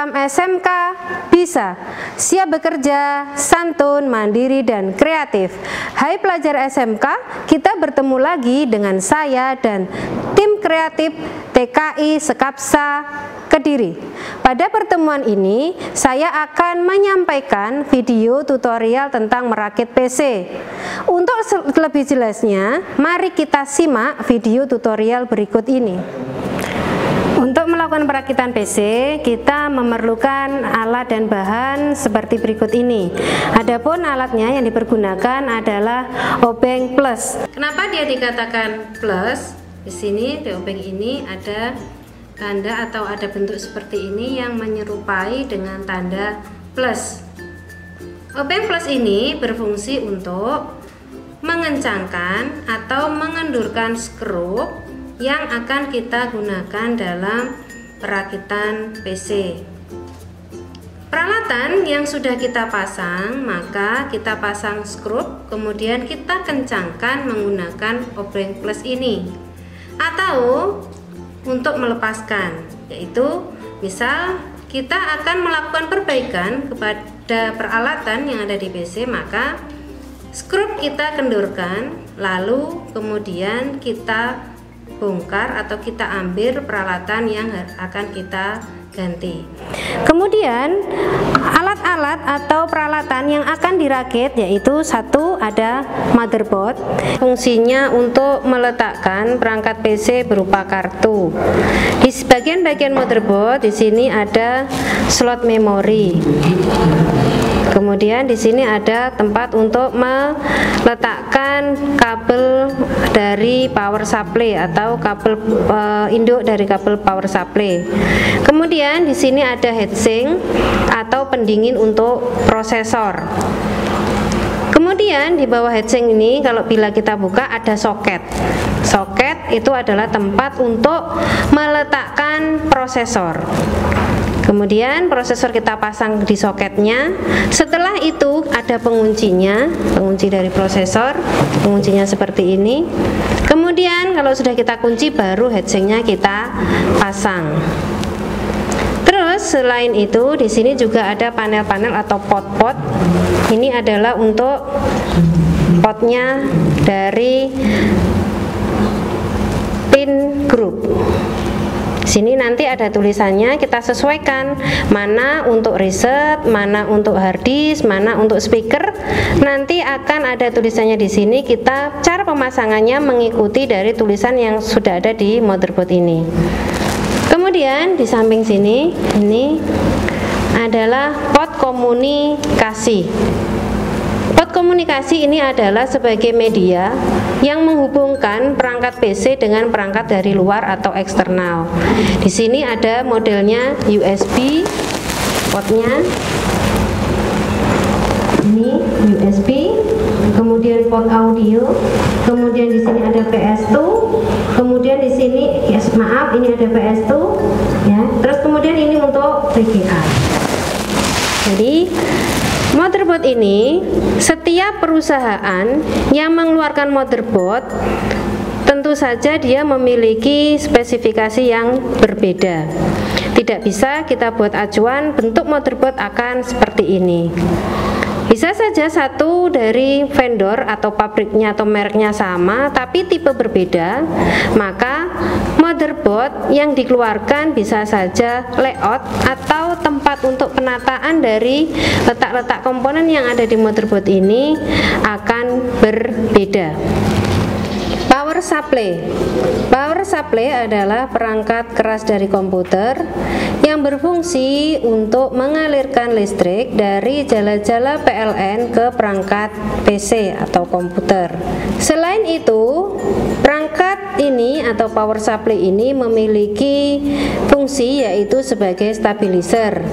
Salam SMK bisa, siap bekerja, santun, mandiri, dan kreatif. Hai pelajar SMK, kita bertemu lagi dengan saya dan tim kreatif TKI Sekapsa Kediri. Pada pertemuan ini, saya akan menyampaikan video tutorial tentang merakit PC. Untuk lebih jelasnya, mari kita simak video tutorial berikut ini. Untuk melakukan perakitan PC, kita memerlukan alat dan bahan seperti berikut ini. Adapun alatnya yang dipergunakan adalah obeng plus. Kenapa dia dikatakan plus? Di sini di obeng ini ada tanda atau ada bentuk seperti ini yang menyerupai dengan tanda plus. Obeng plus ini berfungsi untuk mengencangkan atau mengendurkan skrup yang akan kita gunakan dalam perakitan PC. Peralatan yang sudah kita pasang, maka kita pasang skrup, kemudian kita kencangkan menggunakan obeng plus ini. Atau untuk melepaskan, yaitu misal kita akan melakukan perbaikan kepada peralatan yang ada di PC, maka skrup kita kendurkan, lalu kemudian kita bongkar atau kita ambil peralatan yang akan kita ganti. Kemudian alat-alat atau peralatan yang akan dirakit yaitu satu ada motherboard, fungsinya untuk meletakkan perangkat PC berupa kartu. Di bagian-bagian motherboard di sini ada slot memori. Kemudian di sini ada tempat untuk meletakkan kabel dari power supply atau kabel induk dari kabel power supply. Kemudian di sini ada heatsink atau pendingin untuk prosesor. Kemudian di bawah heatsink ini kalau bila kita buka ada soket. Soket itu adalah tempat untuk meletakkan prosesor. Kemudian prosesor kita pasang di soketnya. Setelah itu ada penguncinya, pengunci dari prosesor, penguncinya seperti ini. Kemudian kalau sudah kita kunci baru heatsinknya kita pasang. Terus selain itu di sini juga ada panel-panel atau pot-pot. Ini adalah untuk potnya dari pin group. Sini nanti ada tulisannya, kita sesuaikan mana untuk reset, mana untuk hard disk, mana untuk speaker. Nanti akan ada tulisannya di sini. Kita cara pemasangannya mengikuti dari tulisan yang sudah ada di motherboard ini. Kemudian di samping sini ini adalah pot komunikasi. Pot komunikasi ini adalah sebagai media yang menghubungkan perangkat PC dengan perangkat dari luar atau eksternal. Di sini ada modelnya USB, potnya ini USB, kemudian pot audio, kemudian di sini ada PS2, kemudian di sini ini ada PS2, ya. Terus kemudian ini untuk VGA. Jadi motherboard ini, setiap perusahaan yang mengeluarkan motherboard tentu saja dia memiliki spesifikasi yang berbeda. Tidak bisa kita buat acuan bentuk motherboard akan seperti ini. Bisa saja satu dari vendor atau pabriknya atau mereknya sama tapi tipe berbeda, maka motherboard yang dikeluarkan bisa saja layout atau tempat untuk penataan dari letak-letak komponen yang ada di motherboard ini akan berbeda. Power supply. Power supply adalah perangkat keras dari komputer yang berfungsi untuk mengalirkan listrik dari jala-jala PLN ke perangkat PC atau komputer. Selain itu, perangkat ini atau power supply ini memiliki fungsi yaitu sebagai stabilizer.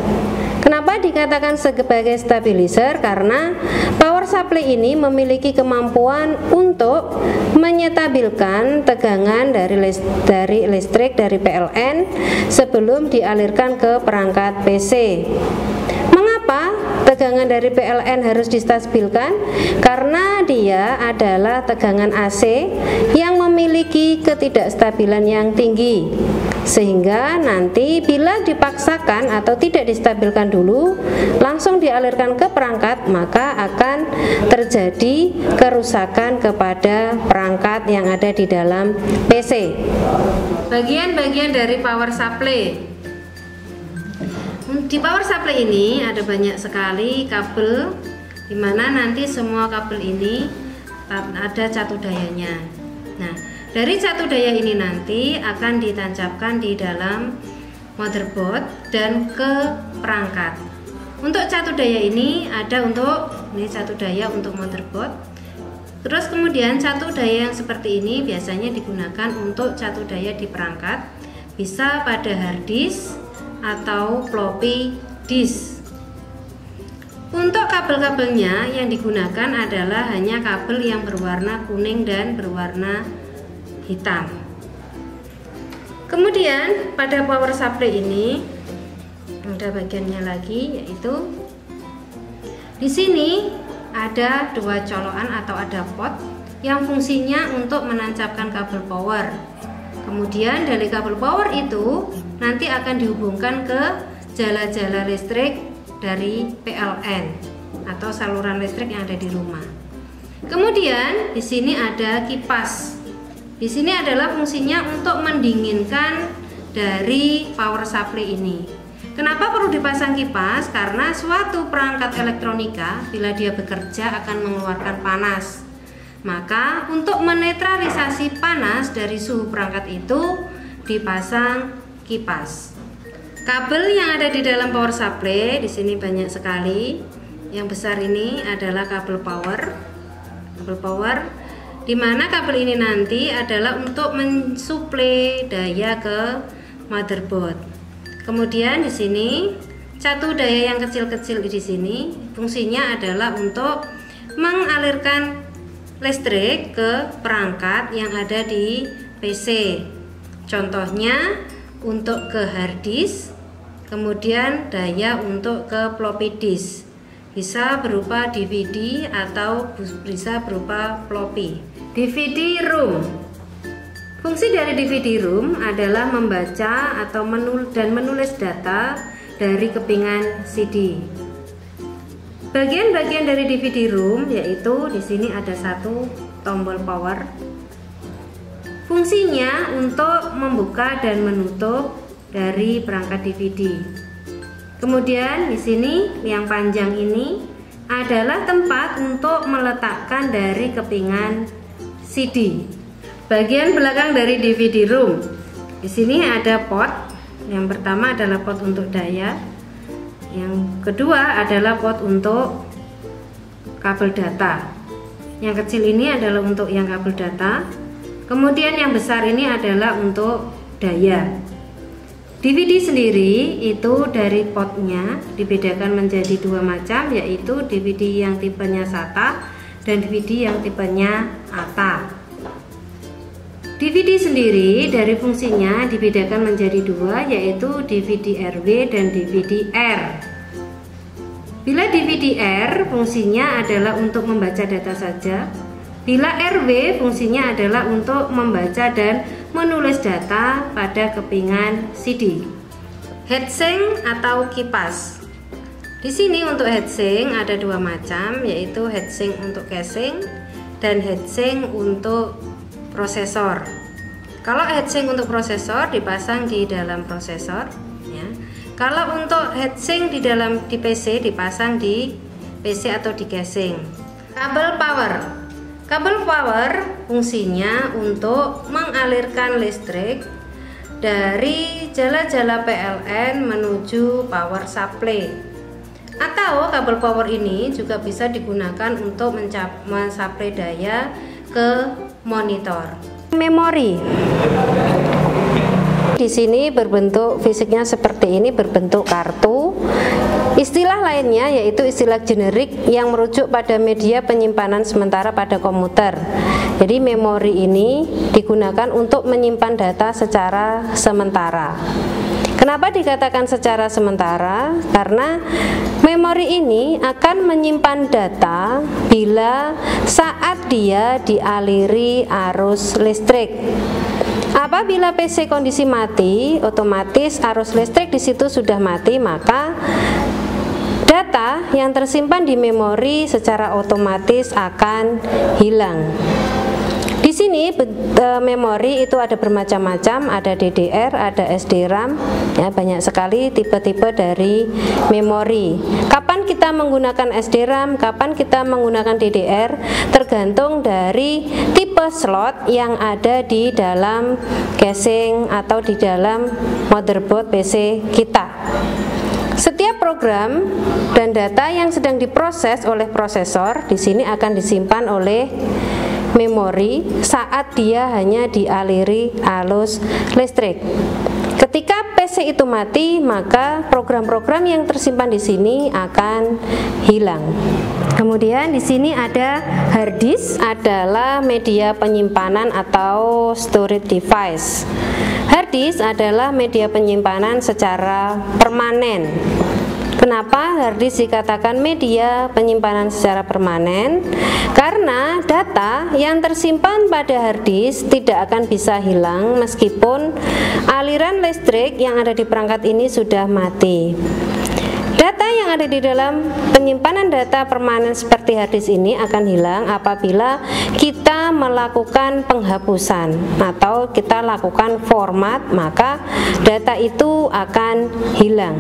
Kenapa dikatakan sebagai stabilizer? Karena power supply ini memiliki kemampuan untuk menyetabilkan tegangan dari listrik dari PLN sebelum dialirkan ke perangkat PC. Mengapa tegangan dari PLN harus distabilkan? Karena dia adalah tegangan AC yang memiliki ketidakstabilan yang tinggi, sehingga nanti bila dipaksakan atau tidak distabilkan dulu langsung dialirkan ke perangkat, maka akan terjadi kerusakan kepada perangkat yang ada di dalam PC. Bagian-bagian dari power supply. Di power supply ini ada banyak sekali kabel, dimana nanti semua kabel ini ada catu dayanya. Nah, dari catu daya ini nanti akan ditancapkan di dalam motherboard dan ke perangkat. Untuk catu daya ini ada untuk catu daya untuk motherboard. Terus kemudian catu daya yang seperti ini biasanya digunakan untuk catu daya di perangkat, bisa pada hard disk atau floppy disk. Untuk kabel-kabelnya yang digunakan adalah hanya kabel yang berwarna kuning dan berwarna hitam. Kemudian pada power supply ini ada bagiannya lagi, yaitu di sini ada dua colokan atau ada pot yang fungsinya untuk menancapkan kabel power. Kemudian dari kabel power itu nanti akan dihubungkan ke jala-jala listrik dari PLN atau saluran listrik yang ada di rumah. Kemudian di sini ada kipas. Di sini adalah fungsinya untuk mendinginkan dari power supply ini. Kenapa perlu dipasang kipas? Karena suatu perangkat elektronika bila dia bekerja akan mengeluarkan panas. Maka untuk menetralisasi panas dari suhu perangkat itu dipasang kipas. Kabel yang ada di dalam power supply di sini banyak sekali. Yang besar ini adalah kabel power. Kabel power di mana kabel ini nanti adalah untuk mensuplai daya ke motherboard. Kemudian di sini catu daya yang kecil-kecil di sini fungsinya adalah untuk mengalirkan listrik ke perangkat yang ada di PC. Contohnya untuk ke hard disk, kemudian daya untuk ke floppy disk. Bisa berupa DVD atau bisa berupa floppy. DVD room. Fungsi dari DVD room adalah membaca atau menulis data dari kepingan CD. Bagian-bagian dari DVD room yaitu di sini ada satu tombol power. Fungsinya untuk membuka dan menutup dari perangkat DVD. Kemudian di sini yang panjang ini adalah tempat untuk meletakkan dari kepingan CD. Bagian belakang dari DVD room. Di sini ada pot. Yang pertama adalah pot untuk daya. Yang kedua adalah pot untuk kabel data. Yang kecil ini adalah untuk yang kabel data. Kemudian yang besar ini adalah untuk daya. DVD sendiri itu dari potnya dibedakan menjadi dua macam, yaitu DVD yang tipenya SATA dan DVD yang tipenya ATA. DVD sendiri dari fungsinya dibedakan menjadi dua, yaitu DVD RW dan DVD R. Bila DVD R fungsinya adalah untuk membaca data saja, bila RW fungsinya adalah untuk membaca dan menulis data pada kepingan CD. Heatsink atau kipas. Di sini untuk heatsink ada dua macam, yaitu heatsink untuk casing dan heatsink untuk prosesor. Kalau heatsink untuk prosesor dipasang di dalam prosesor, ya. Kalau untuk heatsink di PC dipasang di PC atau di casing. Kabel power. Kabel power fungsinya untuk mengalirkan listrik dari jala-jala PLN menuju power supply. Atau kabel power ini juga bisa digunakan untuk mensuplai daya ke monitor. Memori. Di sini berbentuk fisiknya seperti ini, berbentuk kartu. Istilah lainnya yaitu istilah generik yang merujuk pada media penyimpanan sementara pada komputer. Jadi memori ini digunakan untuk menyimpan data secara sementara. Kenapa dikatakan secara sementara? Karena memori ini akan menyimpan data bila saat dia dialiri arus listrik. Apabila PC kondisi mati, otomatis arus listrik di situ sudah mati, maka data yang tersimpan di memori secara otomatis akan hilang. Di sini memori itu ada bermacam-macam, ada DDR, ada SDRAM, ya, banyak sekali tipe-tipe dari memori. Kapan kita menggunakan SDRAM, kapan kita menggunakan DDR, tergantung dari tipe slot yang ada di dalam casing atau di dalam motherboard PC kita. Setiap program dan data yang sedang diproses oleh prosesor di sini akan disimpan oleh memori saat dia hanya dialiri arus listrik. Ketika PC itu mati, maka program-program yang tersimpan di sini akan hilang. Kemudian di sini ada hard disk, adalah media penyimpanan atau storage device. Hard disk adalah media penyimpanan secara permanen. Kenapa hard disk dikatakan media penyimpanan secara permanen? Karena data yang tersimpan pada hard disk tidak akan bisa hilang meskipun aliran listrik yang ada di perangkat ini sudah mati. Data yang ada di dalam penyimpanan data permanen seperti hard disk ini akan hilang apabila kita melakukan penghapusan atau kita lakukan format, maka data itu akan hilang.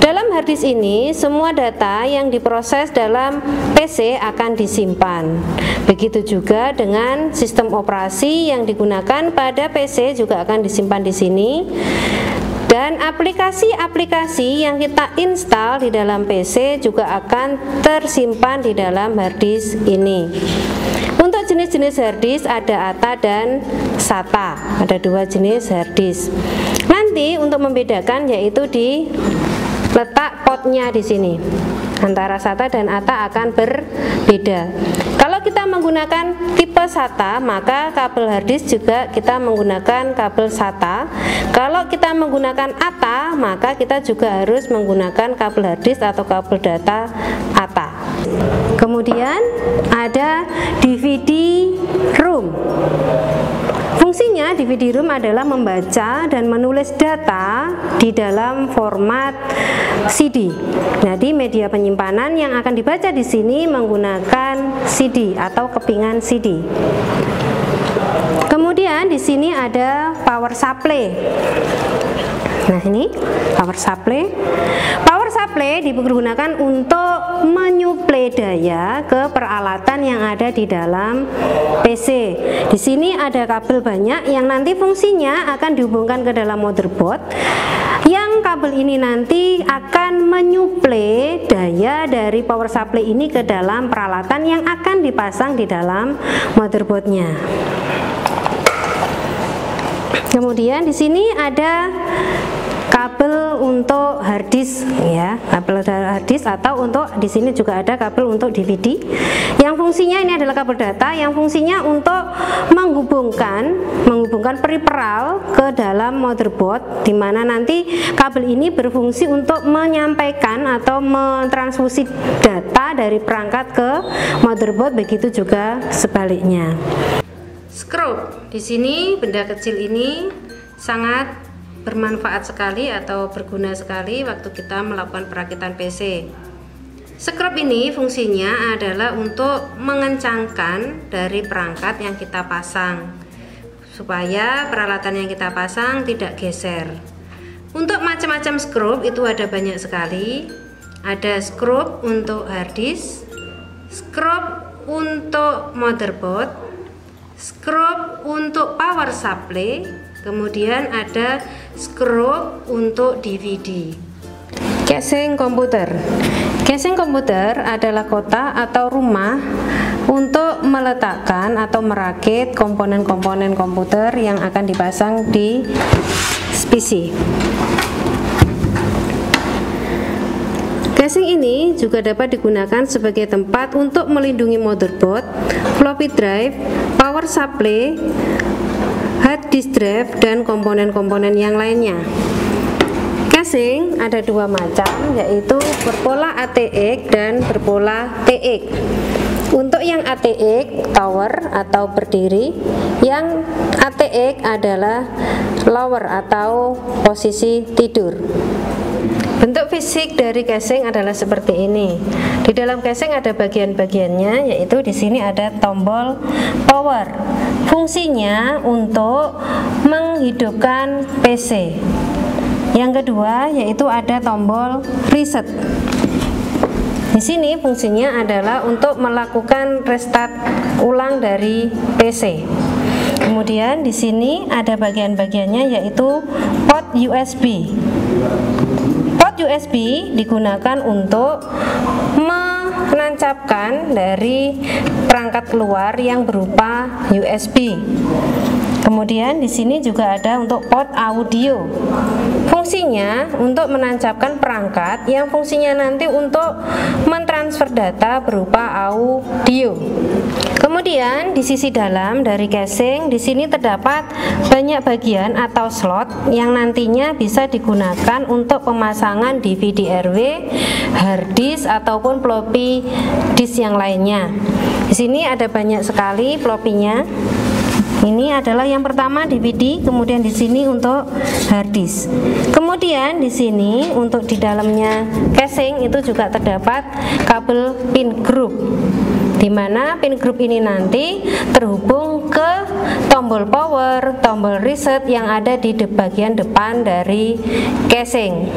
Dalam hard disk ini, semua data yang diproses dalam PC akan disimpan. Begitu juga dengan sistem operasi yang digunakan pada PC juga akan disimpan di sini. Dan aplikasi-aplikasi yang kita install di dalam PC juga akan tersimpan di dalam hard disk ini. Untuk jenis-jenis hard disk ada ATA dan SATA. Ada dua jenis hard disk. Nanti untuk membedakan yaitu di letak potnya di sini. Antara SATA dan ATA akan berbeda. Kalau kita menggunakan tipe SATA, maka kabel hard disk juga kita menggunakan kabel SATA. Kalau kita menggunakan ATA, maka kita juga harus menggunakan kabel hard disk atau kabel data ATA. Kemudian ada DVD ROM. Fungsinya DVD ROM adalah membaca dan menulis data di dalam format CD. Jadi media penyimpanan yang akan dibaca di sini menggunakan CD atau kepingan CD. Kemudian di sini ada power supply. Nah, ini power supply. Power supply digunakan untuk menyuplai daya ke peralatan yang ada di dalam PC. Di sini ada kabel banyak yang nanti fungsinya akan dihubungkan ke dalam motherboard. Yang kabel ini nanti akan menyuplai daya dari power supply ini ke dalam peralatan yang akan dipasang di dalam motherboardnya. Kemudian di sini ada kabel untuk hard disk, ya, kabel hard disk, atau untuk di sini juga ada kabel untuk DVD. Yang fungsinya ini adalah kabel data yang fungsinya untuk menghubungkan peripheral ke dalam motherboard, di mana nanti kabel ini berfungsi untuk menyampaikan atau mentransfusi data dari perangkat ke motherboard, begitu juga sebaliknya. Screw, di sini benda kecil ini sangat bermanfaat sekali atau berguna sekali waktu kita melakukan perakitan PC. Screw ini fungsinya adalah untuk mengencangkan dari perangkat yang kita pasang supaya peralatan yang kita pasang tidak geser. Untuk macam-macam screw itu ada banyak sekali. Ada screw untuk hard disk, screw untuk motherboard, screw untuk power supply, kemudian ada screw untuk DVD. Casing komputer. Casing komputer adalah kotak atau rumah untuk meletakkan atau merakit komponen-komponen komputer yang akan dipasang di PC. Casing ini juga dapat digunakan sebagai tempat untuk melindungi motherboard, floppy drive, power supply, hard disk drive, dan komponen-komponen yang lainnya. casing ada dua macam, yaitu berpola ATX dan berpola TX. Untuk yang ATX tower atau berdiri, yang ATX adalah lower atau posisi tidur. Bentuk fisik dari casing adalah seperti ini. Di dalam casing ada bagian-bagiannya, yaitu di sini ada tombol power. Fungsinya untuk menghidupkan PC. Yang kedua yaitu ada tombol reset. Di sini fungsinya adalah untuk melakukan restart ulang dari PC. Kemudian di sini ada bagian-bagiannya, yaitu port USB. Port USB digunakan untuk menancapkan dari perangkat keluar yang berupa USB. Kemudian di sini juga ada untuk port audio. Fungsinya untuk menancapkan perangkat yang fungsinya nanti untuk mentransfer data berupa audio. Kemudian di sisi dalam dari casing di sini terdapat banyak bagian atau slot yang nantinya bisa digunakan untuk pemasangan DVD RW, hard disk ataupun floppy disk yang lainnya. Di sini ada banyak sekali floppy-nya. Ini adalah yang pertama DVD, kemudian di sini untuk hard disk. Kemudian di sini untuk di dalamnya casing itu juga terdapat kabel pin group, di mana pin group ini nanti terhubung ke tombol power, tombol reset yang ada di bagian depan dari casing.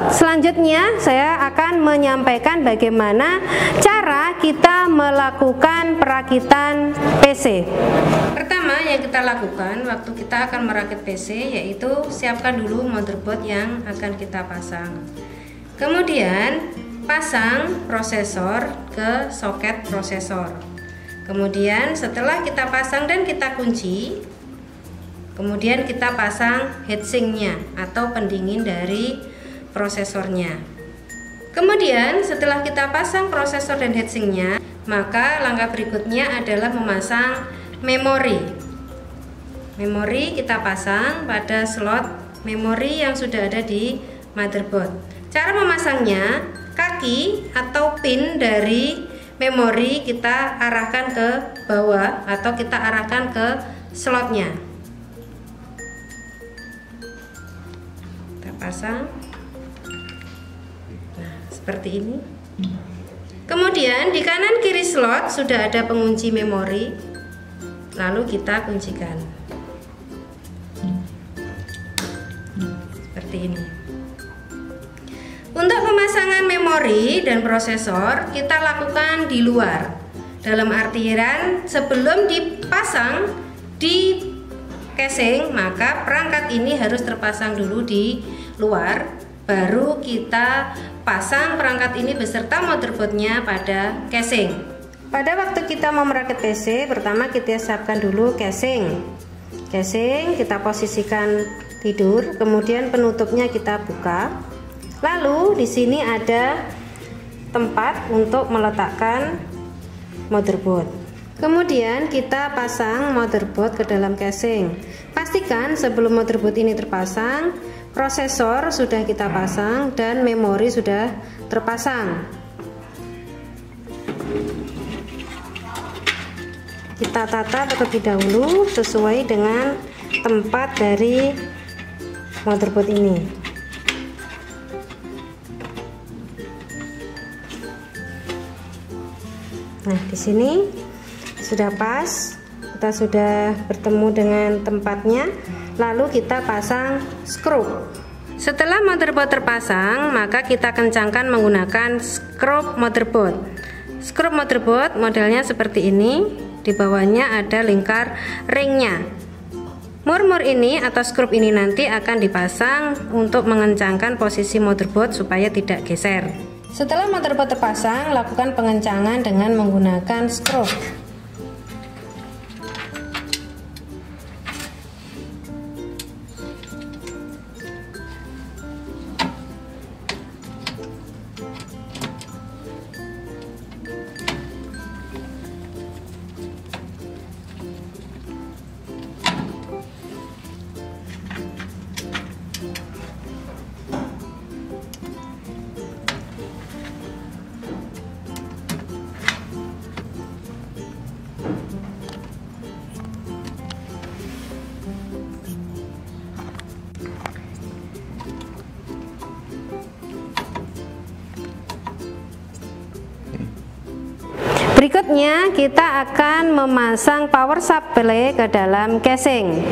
Selanjutnya saya akan menyampaikan bagaimana cara kita melakukan perakitan PC. Pertama yang kita lakukan waktu kita akan merakit PC yaitu siapkan dulu motherboard yang akan kita pasang. Kemudian pasang prosesor ke soket prosesor. Kemudian setelah kita pasang dan kita kunci, kemudian kita pasang heatsinknya atau pendingin dari prosesornya. Kemudian setelah kita pasang prosesor dan heatsinknya, maka langkah berikutnya adalah memasang memori. Memori kita pasang pada slot memori yang sudah ada di motherboard. Cara memasangnya, kaki atau pin dari memori kita arahkan ke bawah atau kita arahkan ke slotnya. Kita pasang seperti ini. Kemudian di kanan kiri slot sudah ada pengunci memori, lalu kita kuncikan seperti ini. Untuk pemasangan memori dan prosesor kita lakukan di luar, dalam artian sebelum dipasang di casing maka perangkat ini harus terpasang dulu di luar, baru kita pasang perangkat ini beserta motherboardnya pada casing. Pada waktu kita mau merakit PC, pertama kita siapkan dulu casing. Casing kita posisikan tidur, kemudian penutupnya kita buka. Lalu di sini ada tempat untuk meletakkan motherboard. Kemudian kita pasang motherboard ke dalam casing. Pastikan sebelum motherboard ini terpasang, prosesor sudah kita pasang dan memori sudah terpasang. Kita tata terlebih dahulu sesuai dengan tempat dari motherboard ini. Nah, di sini sudah pas, kita sudah bertemu dengan tempatnya. Lalu kita pasang skrup. Setelah motherboard terpasang, maka kita kencangkan menggunakan skrup motherboard. Skrup motherboard modelnya seperti ini. Di bawahnya ada lingkar ringnya. Mur-mur ini atau skrup ini nanti akan dipasang untuk mengencangkan posisi motherboard supaya tidak geser. Setelah motherboard terpasang, lakukan pengencangan dengan menggunakan skrup. Berikutnya kita akan memasang power supply ke dalam casing.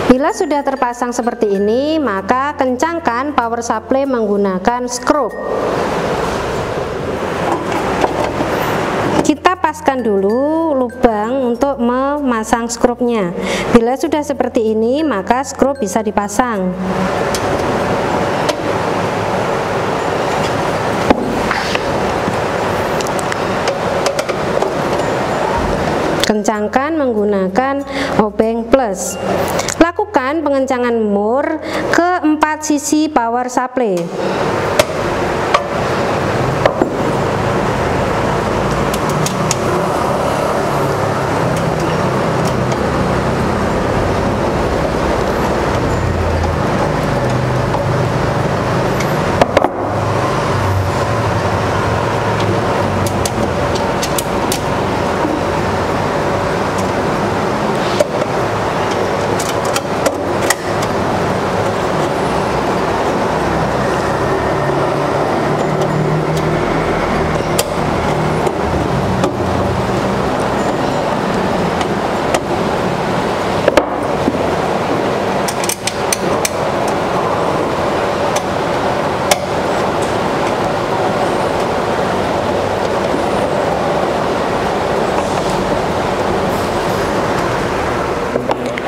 Bila sudah terpasang seperti ini, maka kencangkan power supply menggunakan skrup. Kita paskan dulu lubang untuk memasang skrupnya. Bila sudah seperti ini, maka skrup bisa dipasang. Kencangkan menggunakan obeng plus. Lakukan pengencangan mur ke 4 sisi power supply.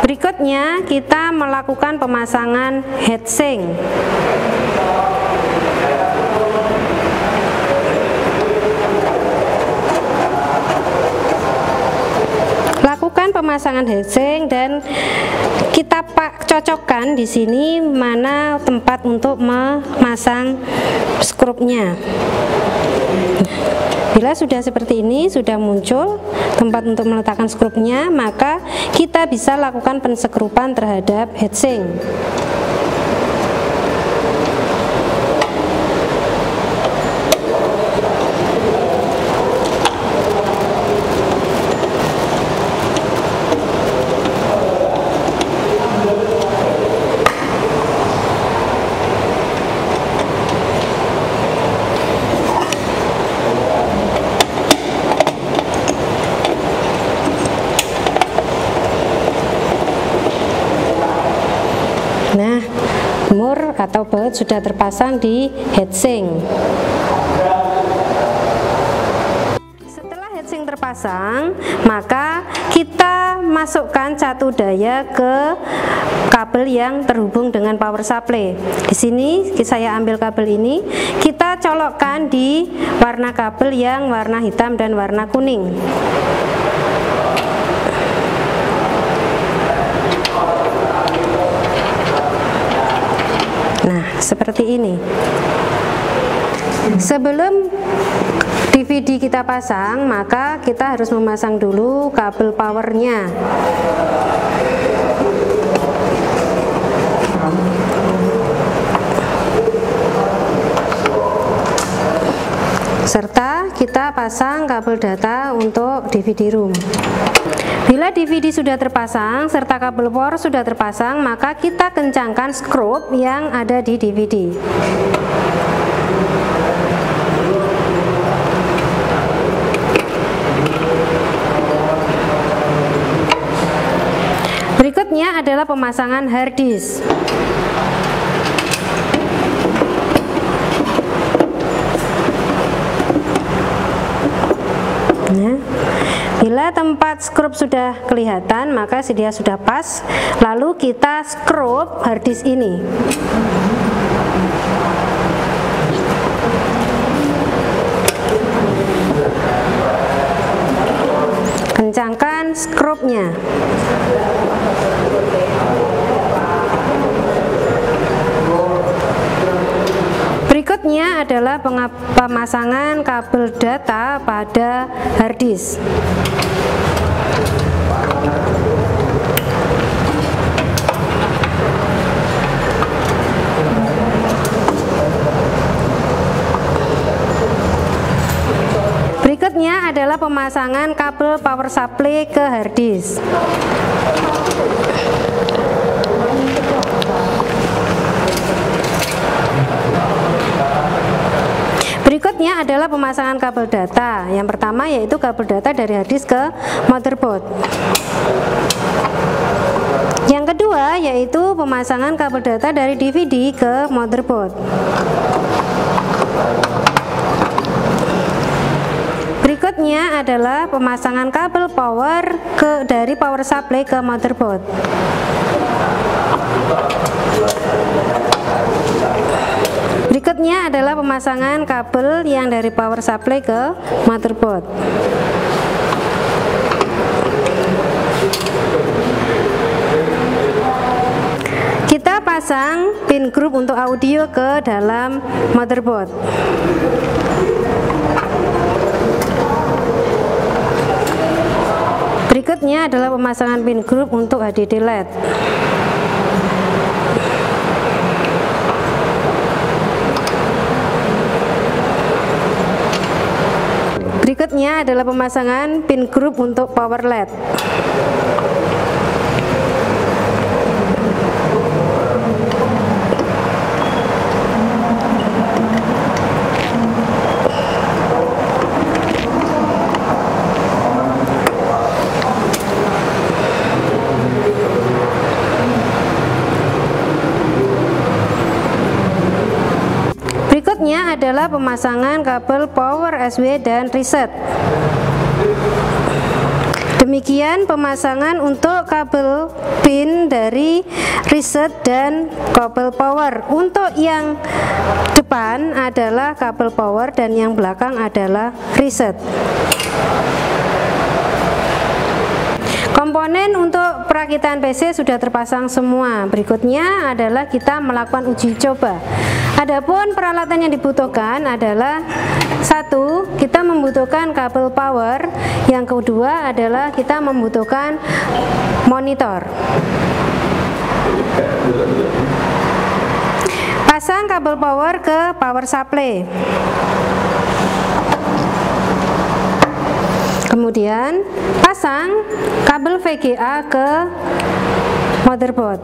Berikutnya kita melakukan pemasangan heatsink. Lakukan pemasangan heatsink dan kita cocokkan di sini mana tempat untuk memasang skrupnya. Bila sudah seperti ini, sudah muncul tempat untuk meletakkan skrupnya, maka kita bisa lakukan pensekrupan terhadap heatsink. Nah, mur atau baut sudah terpasang di heatsink. Setelah heatsink terpasang, maka kita masukkan catu daya ke kabel yang terhubung dengan power supply. Di sini saya ambil kabel ini, kita colokkan di warna kabel yang warna hitam dan warna kuning. Nah, seperti ini. Sebelum DVD kita pasang, maka kita harus memasang dulu kabel powernya. Serta kita pasang kabel data untuk DVD room. Bila DVD sudah terpasang serta kabel power sudah terpasang, maka kita kencangkan skrup yang ada di DVD. Berikutnya adalah pemasangan hard disk. Bila tempat skrup sudah kelihatan, maka dia sudah pas. Lalu kita skrup hard disk ini. Kencangkan skrupnya. Berikutnya adalah pemasangan kabel data pada hard disk. Berikutnya adalah pemasangan kabel power supply ke hard disk. Berikutnya adalah pemasangan kabel data. Yang pertama yaitu kabel data dari hard disk ke motherboard. Yang kedua yaitu pemasangan kabel data dari DVD ke motherboard. Berikutnya adalah pemasangan kabel power dari power supply ke motherboard. Berikutnya adalah pemasangan kabel yang dari power supply ke motherboard. Kita pasang pin group untuk audio ke dalam motherboard. Berikutnya adalah pemasangan pin group untuk HDD LED. Berikutnya adalah pemasangan pin group untuk power LED. Berikutnya adalah pemasangan kabel power SW dan reset. Demikian pemasangan untuk kabel pin dari reset dan kabel power. Untuk yang depan adalah kabel power dan yang belakang adalah reset. Komponen untuk perakitan PC sudah terpasang semua. Berikutnya adalah kita melakukan uji coba. Adapun peralatan yang dibutuhkan adalah satu, kita membutuhkan kabel power. Yang kedua adalah kita membutuhkan monitor. Pasang kabel power ke power supply. Kemudian pasang kabel VGA ke motherboard.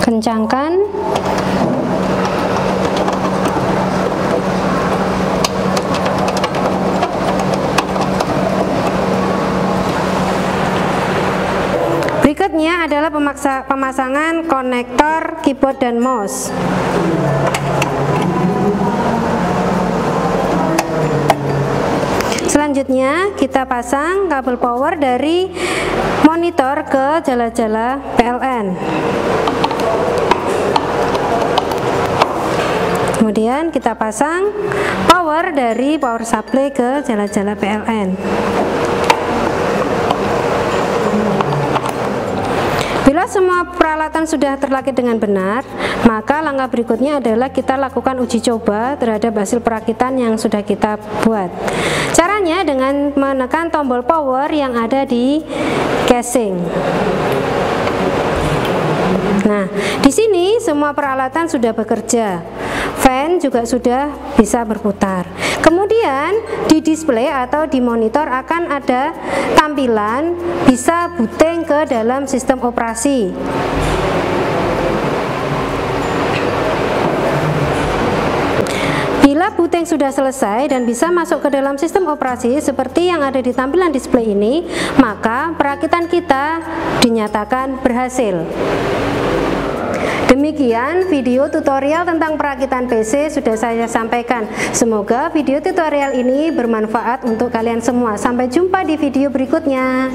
Kencangkan. Berikutnya adalah pemasangan konektor keyboard dan mouse. Selanjutnya kita pasang kabel power dari monitor ke jala-jala PLN. Kemudian kita pasang power dari power supply ke jala-jala PLN. Bila semua peralatan sudah terrakit dengan benar, maka langkah berikutnya adalah kita lakukan uji coba terhadap hasil perakitan yang sudah kita buat. Caranya dengan menekan tombol power yang ada di casing. Nah, di sini semua peralatan sudah bekerja. Fan juga sudah bisa berputar. Kemudian di display atau di monitor akan ada tampilan bisa booting ke dalam sistem operasi. Bila booting sudah selesai dan bisa masuk ke dalam sistem operasi seperti yang ada di tampilan display ini, maka perakitan kita dinyatakan berhasil. Demikian video tutorial tentang perakitan PC sudah saya sampaikan. Semoga video tutorial ini bermanfaat untuk kalian semua. Sampai jumpa di video berikutnya.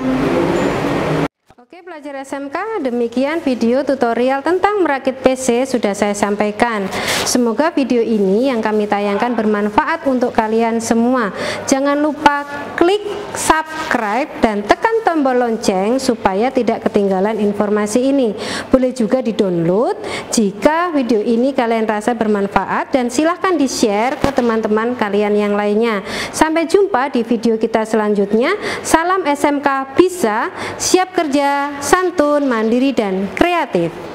Oke pelajar SMK, demikian video tutorial tentang merakit PC sudah saya sampaikan. Semoga video ini yang kami tayangkan bermanfaat untuk kalian semua. Jangan lupa klik subscribe dan tekan tombol lonceng supaya tidak ketinggalan informasi ini. Boleh juga di-download jika video ini kalian rasa bermanfaat, dan silahkan di-share ke teman-teman kalian yang lainnya. Sampai jumpa di video kita selanjutnya. Salam SMK bisa, siap kerja, santun, mandiri, dan kreatif.